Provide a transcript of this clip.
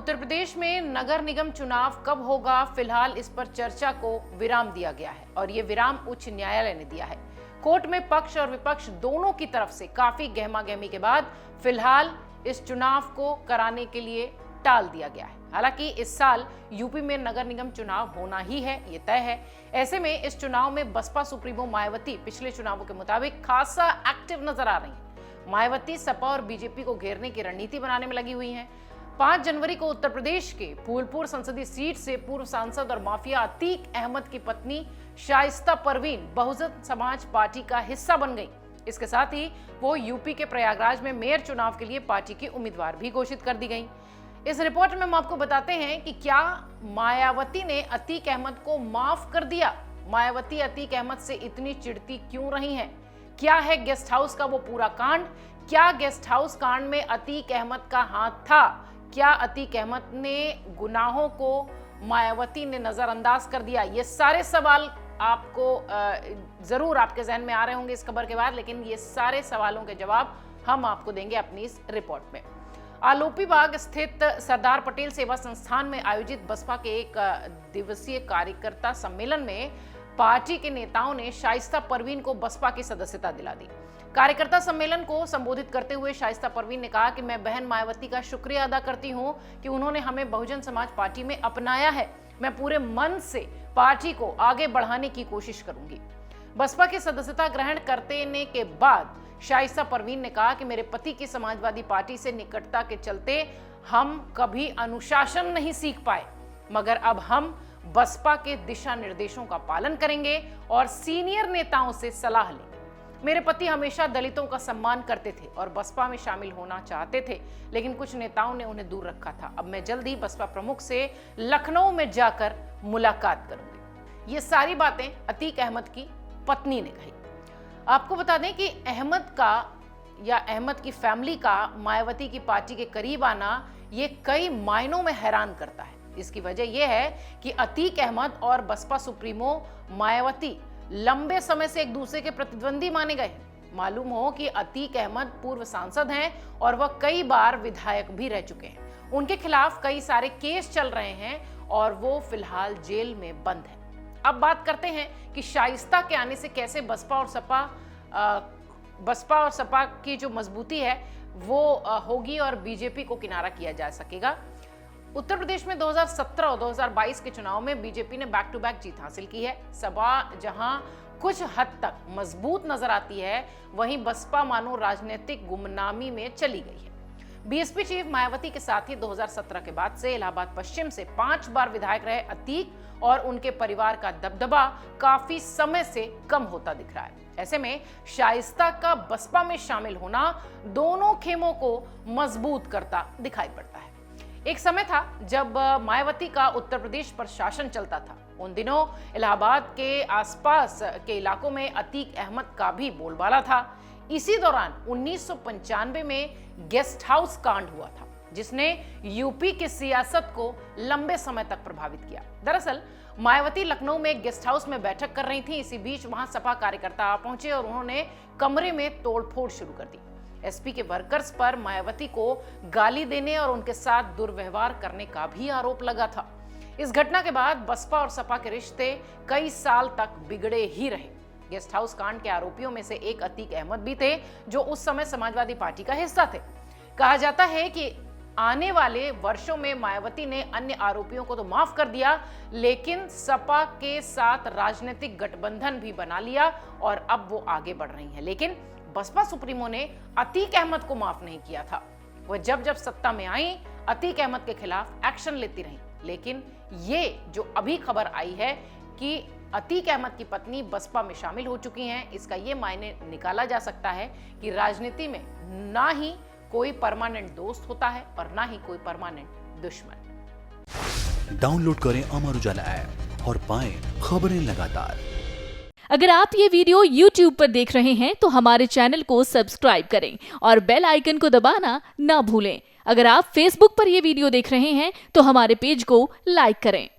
उत्तर प्रदेश में नगर निगम चुनाव कब होगा, फिलहाल इस पर चर्चा को विराम दिया गया है और ये विराम उच्च न्यायालय ने दिया है। कोर्ट में पक्ष और विपक्ष दोनों की तरफ से काफी गहमागहमी के बाद फिलहाल इस चुनाव को कराने के लिए टाल दिया गया है। हालांकि इस साल यूपी में नगर निगम चुनाव होना ही है, ये तय है। ऐसे में इस चुनाव में बसपा सुप्रीमो मायावती पिछले चुनावों के मुताबिक खासा एक्टिव नजर आ रही है। मायावती सपा और बीजेपी को घेरने की रणनीति बनाने में लगी हुई हैं। 5 जनवरी को उत्तर प्रदेश के फूलपुर संसदीय सीट से पूर्व सांसद और माफिया अतीक अहमद की पत्नी शाइस्ता परवीन बहुजन समाज पार्टी का हिस्सा बन गई। इसके साथ ही वो यूपी के प्रयागराज में मेयर चुनाव के लिए पार्टी की उम्मीदवार भी घोषित कर दी गई। इस रिपोर्ट में हम आपको बताते हैं कि क्या मायावती ने अतीक अहमद को माफ कर दिया। मायावती अतीक अहमद से इतनी चिढ़ती क्यों रही हैं? क्या है गेस्ट हाउस का वो पूरा कांड? क्या गेस्ट हाउस कांड में अतीक अहमद का हाथ था? क्या अतीक अहमद ने गुनाहों को मायावती ने नजरअंदाज कर दिया? ये सारे सवाल आपको जरूर आपके जहन में आ रहे होंगे इस खबर के बाद, लेकिन ये सारे सवालों के जवाब हम आपको देंगे अपनी इस रिपोर्ट में। आलोपीबाग स्थित सरदार पटेल सेवा संस्थान में आयोजित बसपा के एक दिवसीय कार्यकर्ता सम्मेलन में पार्टी के नेताओं ने शाइस्ता परवीन को बसपा की सदस्यता दिला दी। कार्यकर्ता सम्मेलन को संबोधित करते हुए शाइस्ता परवीन ने कहा कि मैं बहन मायावती का शुक्रिया अदा करती हूं कि उन्होंने हमें बहुजन समाज पार्टी में अपनाया है। मैं पूरे मन से पार्टी को आगे बढ़ाने की कोशिश करूंगी। बसपा की सदस्यता ग्रहण करने के बाद शाइस्ता परवीन ने कहा कि मेरे पति की समाजवादी पार्टी से निकटता के चलते हम कभी अनुशासन नहीं सीख पाए, मगर अब हम बसपा के दिशा निर्देशों का पालन करेंगे और सीनियर नेताओं से सलाह लेंगे। मेरे पति हमेशा दलितों का सम्मान करते थे और बसपा में शामिल होना चाहते थे, लेकिन कुछ नेताओं ने उन्हें दूर रखा था। अब मैं जल्द ही बसपा प्रमुख से लखनऊ में जाकर मुलाकात करूंगी। ये सारी बातें अतीक अहमद की पत्नी ने कही। आपको बता दें कि अहमद की फैमिली का मायावती की पार्टी के करीब आना ये कई मायनों में हैरान करता है। इसकी वजह यह है कि अतीक अहमद और बसपा सुप्रीमो मायावती लंबे समय से एक दूसरे के प्रतिद्वंदी माने गए हैं। मालूम हो कि अतीक अहमद पूर्व सांसद हैं और वह कई बार विधायक भी रह चुके हैं। उनके खिलाफ कई सारे केस चल रहे हैं और वो फिलहाल जेल में बंद है। अब बात करते हैं कि शाइस्ता के आने से कैसे बसपा और सपा की जो मजबूती है वो होगी और बीजेपी को किनारा किया जा सकेगा। उत्तर प्रदेश में 2017 और 2022 के चुनाव में बीजेपी ने बैक टू बैक जीत हासिल की है। सपा जहां कुछ हद तक मजबूत नजर आती है, वहीं बसपा मानो राजनीतिक गुमनामी में चली गई है। बीएसपी चीफ मायावती के साथ ही 2017 के बाद से इलाहाबाद पश्चिम से 5 बार विधायक रहे अतीक और उनके परिवार का दबदबा काफी समय से कम होता दिख रहा है। ऐसे में शाइस्ता का बसपा में शामिल होना दोनों खेमों को मजबूत करता दिखाई पड़ता है। एक समय था जब मायावती का उत्तर प्रदेश पर शासन चलता था। उन दिनों इलाहाबाद के आसपास के इलाकों में अतीक अहमद का भी बोलबाला था। इसी दौरान 1995 में गेस्ट हाउस कांड हुआ था, जिसने यूपी की सियासत को लंबे समय तक प्रभावित किया। दरअसल मायावती लखनऊ में एक गेस्ट हाउस में बैठक कर रही थी। इसी बीच वहां सपा कार्यकर्ता आ पहुंचे और उन्होंने कमरे में तोड़फोड़ शुरू कर दी। एसपी के वर्कर्स पर मायावती को गाली देने और उनके साथ दुर्व्यवहार करने का भी आरोप लगा था। इस घटना के बाद बसपा और सपा के रिश्ते कई साल तक बिगड़े ही रहे। गेस्ट हाउस कांड के आरोपियों में से एक अतीक अहमद भी थे, जो उस समय समाजवादी पार्टी का हिस्सा थे। कहा जाता है कि आने वाले वर्षों में मायावती ने अन्य आरोपियों को तो माफ कर दिया, लेकिन सपा के साथ राजनीतिक गठबंधन भी बना लिया और अब वो आगे बढ़ रही हैं। लेकिन बसपा सुप्रीमो ने अतीक अहमद को माफ नहीं किया था। वह जब सत्ता में आई अतीक अहमद के खिलाफ एक्शन लेती रही। लेकिन ये जो अभी खबर आई है कि अतीक अहमद की पत्नी बसपा में शामिल हो चुकी हैं, इसका ये मायने निकाला जा सकता है कि राजनीति में ना ही कोई परमानेंट दोस्त होता है और ना ही कोई परमानेंट दुश्मन। डाउनलोड करें अमर उजाला ऐप और पाएं खबरें लगातार। अगर आप ये वीडियो YouTube पर देख रहे हैं तो हमारे चैनल को सब्सक्राइब करें और बेल आइकन को दबाना ना भूलें। अगर आप Facebook पर ये वीडियो देख रहे हैं तो हमारे पेज को लाइक करें।